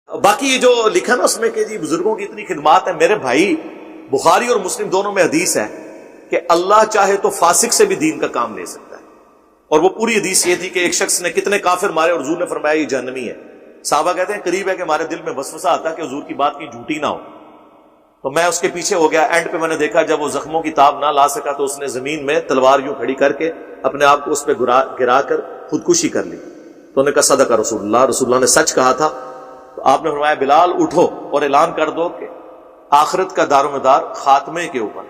باقی یہ جو لکھا نا اس میں کہ جی بزرگوں کی اتنی خدمات ہے، میرے بھائی بخاری اور مسلم دونوں میں حدیث ہے کہ اللہ چاہے تو فاسق سے بھی دین کا کام لے سکتا ہے. اور وہ پوری حدیث یہ تھی کہ ایک شخص نے کتنے کافر مارے اور حضور نے فرمایا یہ جہنمی ہے. صحابہ کہتے ہیں قریب ہے کہ ہمارے دل میں وسوسہ آتا کہ حضور کی بات کی جھوٹی نہ ہو. تو میں اس کے پیچھے ہو گیا. اینڈ پہ میں نے دیکھا جب وہ زخموں کی تاب نہ لا سکا تو اس نے زمین میں تلوار یوں کھڑی کر کے اپنے آپ کو اس پہ گرا کر خودکشی کر لی. تو انہوں نے کہا صدق رسول اللہ نے سچ کہا تھا. تو آپ نے فرمایا بلال اٹھو اور اعلان کر دو کہ آخرت کا دار و مدار خاتمے کے اوپر،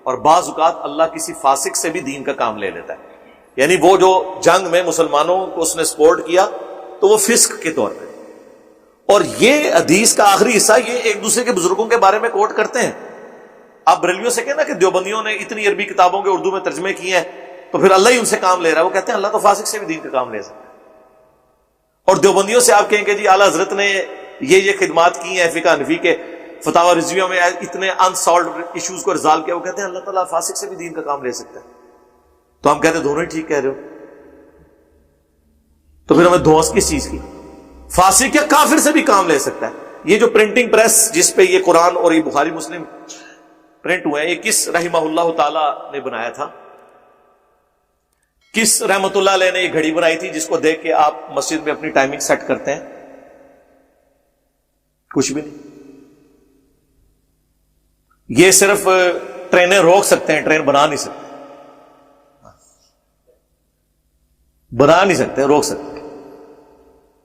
اور بعض اوقات اللہ کسی فاسق سے بھی دین کا کام لے لیتا ہے. یعنی وہ جو جنگ میں مسلمانوں کو اس نے سپورٹ کیا تو وہ فسق کے طور پہ. اور یہ حدیث کا آخری حصہ یہ ایک دوسرے کے بزرگوں کے بارے میں کوٹ کرتے ہیں. آپ بریلویوں سے کہنا کہ دیوبندیوں نے اتنی عربی کتابوں کے اردو میں ترجمے کیے ہیں تو پھر اللہ ہی ان سے کام لے رہا ہے. وہ کہتے ہیں اللہ تو فاسق سے بھی دین کا کام لے سکتا ہے. اور دیوبندیوں سے آپ کہیں کہ جی اعلیٰ حضرت نے یہ خدمات کی ہیں فقہ حنفی کے فتاوی رضویہ میں اتنے انسالوڈ ایشوز کو ریزالو کیا. وہ کہتے ہیں اللہ تعالیٰ فاسق سے بھی دین کا کام لے سکتا ہے. تو ہم کہتے ہیں دونوں ہی ٹھیک کہہ رہے ہو. تو پھر ہمیں دھوس کس چیز کی؟ فاسق یا کافر سے بھی کام لے سکتا ہے. یہ جو پرنٹنگ پریس جس پہ یہ قرآن اور یہ بخاری مسلم پرنٹ ہوئے ہیں، یہ کس رحمہ اللہ تعالی نے بنایا تھا؟ کس رحمت اللہ علیہ نے یہ گھڑی بنائی تھی جس کو دیکھ کے آپ مسجد میں اپنی ٹائمنگ سیٹ کرتے ہیں؟ کچھ بھی نہیں. یہ صرف ٹرینیں روک سکتے ہیں، ٹرین بنا نہیں سکتے. بنا نہیں سکتے، روک سکتے.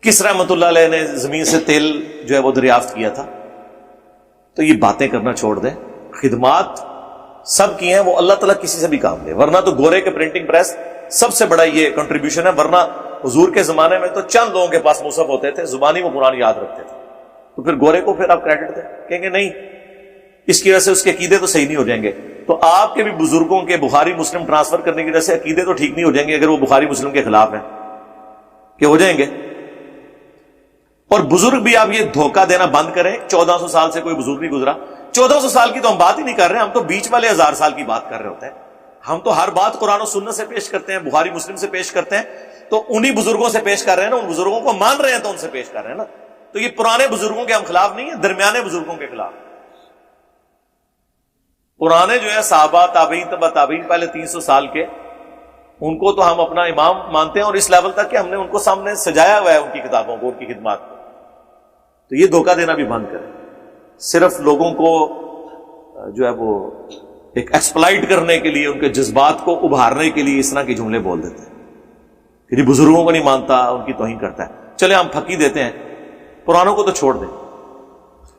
کس رحمت اللہ علیہ نے زمین سے تیل جو ہے وہ دریافت کیا تھا؟ تو یہ باتیں کرنا چھوڑ دیں. خدمات سب کی ہیں، وہ اللہ تعالیٰ کسی سے بھی کام لے. ورنہ تو گورے کے پرنٹنگ پریس سب سے بڑا یہ کنٹریبیوشن ہے. ورنہ حضور کے زمانے میں تو چند لوگوں کے پاس مصحف ہوتے تھے، زبانی وہ قرآن یاد رکھتے تھے. تو پھر گورے کو پھر آپ کریڈٹ دیں، کہیں گے نہیں اس کی وجہ سے اس کے عقیدے تو صحیح نہیں ہو جائیں گے. تو آپ کے بھی بزرگوں کے بخاری مسلم ٹرانسفر کرنے کی وجہ سے عقیدے تو ٹھیک نہیں ہو جائیں گے اگر وہ بخاری مسلم کے خلاف ہیں کہ ہو جائیں گے. اور بزرگ بھی آپ یہ دھوکہ دینا بند کریں. 1400 سال سے کوئی بزرگ نہیں گزرا. 1400 سال کی تو ہم بات ہی نہیں کر رہے ہیں، ہم تو بیچ والے 1000 سال کی بات کر رہے ہوتے ہیں. ہم تو ہر بات قرآن و سنت سے پیش کرتے ہیں، بخاری مسلم سے پیش کرتے ہیں. تو انہی بزرگوں سے پیش کر رہے ہیں نا، ان بزرگوں کو مان رہے ہیں تو ان سے پیش کر رہے ہیں نا. تو یہ پرانے بزرگوں کے ہم خلاف نہیں ہیں، درمیانے بزرگوں کے خلاف. پرانے جو ہے صحابہ تابعین تبع تابعین پہلے 300 سال کے، ان کو تو ہم اپنا امام مانتے ہیں، اور اس لیول تک کہ ہم نے ان کو سامنے سجایا ہوا ہے ان کی کتابوں کو، ان کی خدمات کو. تو یہ دھوکہ دینا بھی بند کریں. صرف لوگوں کو جو ہے وہ ایک ایکسپلائٹ کرنے کے لیے، ان کے جذبات کو ابھارنے کے لیے اس طرح کے جملے بول دیتے ہیں کہ جی بزرگوں کو نہیں مانتا، ان کی توہین کرتا ہے. چلے ہم پھکی دیتے ہیں، پرانوں کو تو چھوڑ دیں.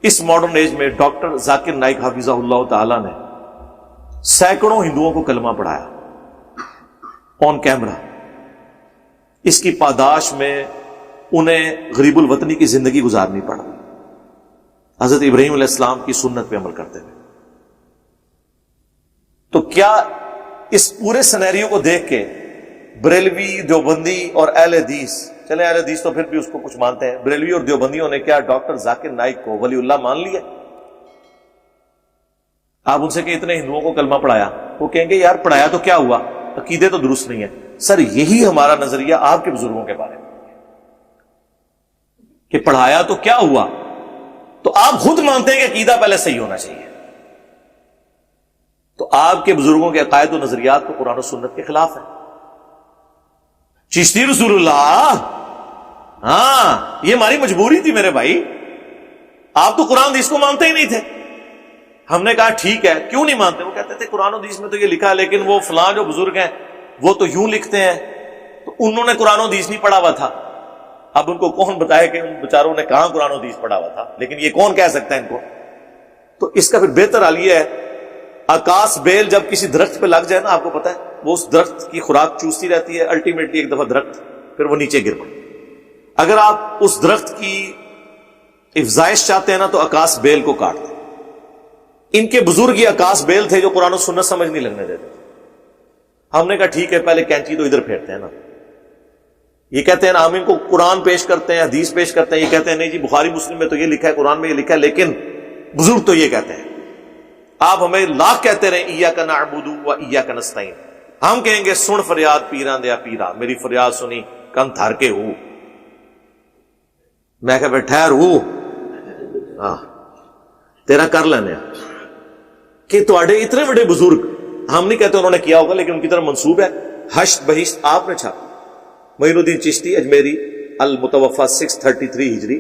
اس ماڈرن ایج میں ڈاکٹر ذاکر نائک حافظہ اللہ تعالی نے سینکڑوں ہندوؤں کو کلمہ پڑھایا آن کیمرہ. اس کی پاداش میں انہیں غریب الوطنی کی زندگی گزارنی پڑا، حضرت ابراہیم علیہ السلام کی سنت پہ عمل کرتے ہوئے. تو کیا اس پورے سینیریو کو دیکھ کے بریلوی، دیوبندی اور اہل حدیث، چلیں اہل حدیث تو پھر بھی اس کو کچھ مانتے ہیں، بریلوی اور دیوبندیوں نے کیا ڈاکٹر ذاکر نائک کو ولی اللہ مان لیا؟ آپ ان سے کہ اتنے ہندوؤں کو کلمہ پڑھایا، وہ کہیں گے یار پڑھایا تو کیا ہوا، عقیدے تو درست نہیں ہے. سر یہی ہمارا نظریہ آپ کے بزرگوں کے بارے میں کہ پڑھایا تو کیا ہوا. تو آپ خود مانتے ہیں کہ عقیدہ پہلے صحیح ہونا چاہیے. تو آپ کے بزرگوں کے عقائد و نظریات کو قرآن و سنت کے خلاف ہے. چشتی رسول اللہ، ہاں یہ ہماری مجبوری تھی میرے بھائی. آپ تو قرآن حدیث کو مانتے ہی نہیں تھے. ہم نے کہا ٹھیک ہے، کیوں نہیں مانتے؟ وہ کہتے تھے قرآن حدیث میں تو یہ لکھا ہے، لیکن وہ فلاں جو بزرگ ہیں وہ تو یوں لکھتے ہیں. تو انہوں نے قرآن حدیث نہیں پڑھا ہوا تھا. اب ان کو کون بتائے کہ ان بیچاروں نے کہاں قرآن حدیث پڑھا ہوا تھا، لیکن یہ کون کہہ سکتا ہے ان کو؟ تو اس کا پھر بہتر حال یہ ہے، آکاش بیل جب کسی درخت پہ لگ جائے نا، آپ کو پتا ہے وہ اس درخت کی خوراک چوستی رہتی ہے، الٹیمیٹلی ایک دفعہ درخت پھر وہ نیچے گر پڑے. اگر آپ اس درخت کی افزائش چاہتے ہیں نا تو آکاش بیل کو کاٹ دیں. ان کے بزرگ یہ آکاش بیل تھے جو قرآن و سنت سمجھ نہیں لگنے دیتے. ہم نے کہا ٹھیک ہے، پہلے کینچی تو ادھر پھیرتے ہیں نا. یہ کہتے ہیں نا ہم ان کو قرآن پیش کرتے ہیں، حدیث پیش کرتے ہیں، یہ کہتے ہیں نہیں جی بخاری مسلم میں تو یہ لکھا ہے، قرآن میں یہ لکھا ہے، لیکن بزرگ تو یہ کہتے ہیں. آپ ہمیں لاکھ کہتے رہے ایاک نعبد و ایاک نستعین، ہم کہیں گے سن فریاد پیراں دیا پیرا، میری فریاد سنی کن تھر کے ہو. میں کہ ٹھہر ہو، ہاں تیرا کر لینے کہ تواڈے اتنے بڑے بزرگ، ہم نہیں کہتے انہوں نے کیا ہوگا لیکن ان کی طرف منسوب ہے، حشت بہشت آپ نے چھاپی. معین الدین چشتی اجمیری المتوفا 633 ہجری،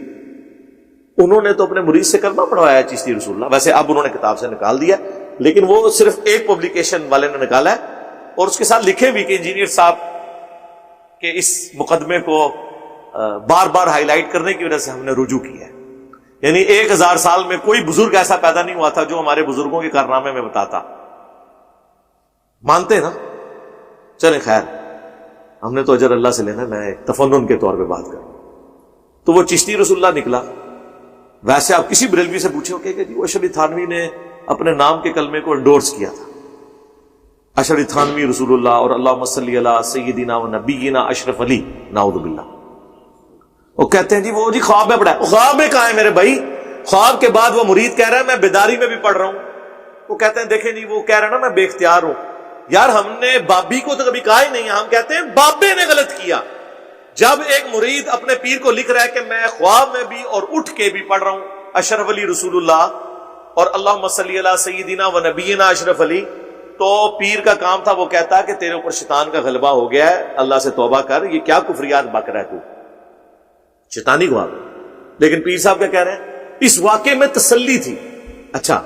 انہوں نے تو اپنے مرید سے کلمہ پڑھوایا ہے چشتی رسول اللہ. ویسے اب انہوں نے کتاب سے نکال دیا لیکن وہ صرف ایک پبلیکیشن والے نے نکالا ہے، اور اس کے ساتھ لکھے بھی کہ انجینئر صاحب کہ اس مقدمے کو بار بار ہائی لائٹ کرنے کی وجہ سے ہم نے رجوع کیا ہے. یعنی 1000 سال میں کوئی بزرگ ایسا پیدا نہیں ہوا تھا جو ہمارے بزرگوں کے کارنامے میں بتاتا. مانتے نا؟ چلیں خیر، ہم نے تو اجر اللہ سے لینا، میں ایک تفنن کے طور پہ بات کروں. تو وہ چشتی رسول اللہ نکلا. ویسے آپ کسی بریلوی سے پوچھو کہ جی وہ اشرف تھانوی نے اپنے نام کے کلمے کو انڈورس کیا تھا، اشرف تھانوی رسول اللہ اور اللہم صلی علی سیدنا و نبینا اشرف علی، نعوذ باللہ. وہ کہتے ہیں جی وہ جی خواب میں پڑھا ہے. خواب میں کہاں ہے میرے بھائی؟ خواب کے بعد وہ مرید کہہ رہا ہے میں بیداری میں بھی پڑھ رہا ہوں. وہ کہتے ہیں دیکھیں جی وہ کہہ رہا ہے نا میں بے اختیار ہوں. یار ہم نے بابی کو تو کبھی کہا ہی نہیں ہے، ہم کہتے ہیں بابے نے غلط کیا. جب ایک مرید اپنے پیر کو لکھ رہا ہے کہ میں خواب میں بھی اور اٹھ کے بھی پڑھ رہا ہوں اشرف علی رسول اللہ اور اللہم صلی علی سیدنا و نبینا اشرف علی، تو پیر کا کام تھا وہ کہتا کہ تیرے اوپر شیطان کا غلبہ ہو گیا ہے، اللہ سے توبہ کر، یہ کیا کفریات بک رہا ہے تو، شیطانی خواب. لیکن پیر صاحب کیا کہہ رہے ہیں؟ اس واقعے میں تسلی تھی. اچھا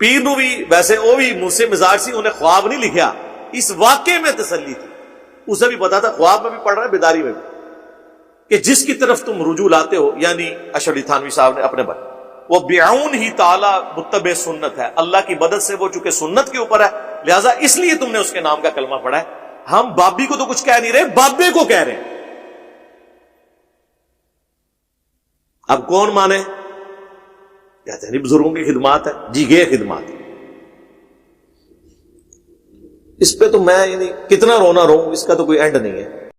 پیر نو بھی ویسے وہ بھی مجھ سے مزاج سی، انہیں خواب نہیں لکھیا، اس واقعے میں تسلی تھی. اسے بھی پتا تھا خواب میں بھی پڑھ رہا ہے بیداری میں بھی، کہ جس کی طرف تم رجوع لاتے ہو، یعنی اشرف تھانوی صاحب نے اپنے بھائی، وہ بعون ہی تعالی متبع سنت ہے، اللہ کی مدد سے وہ چونکہ سنت کے اوپر ہے لہذا اس لیے تم نے اس کے نام کا کلمہ پڑھا ہے. ہم بابی کو تو کچھ کہہ نہیں رہے، بابے کو کہہ رہے ہیں. اب کون مانے؟ کہتے ہیں بزرگوں کی خدمات ہے. جی یہ خدمات ہے، اس پہ تو میں یعنی کتنا رونا رو، اس کا تو کوئی اینڈ نہیں ہے.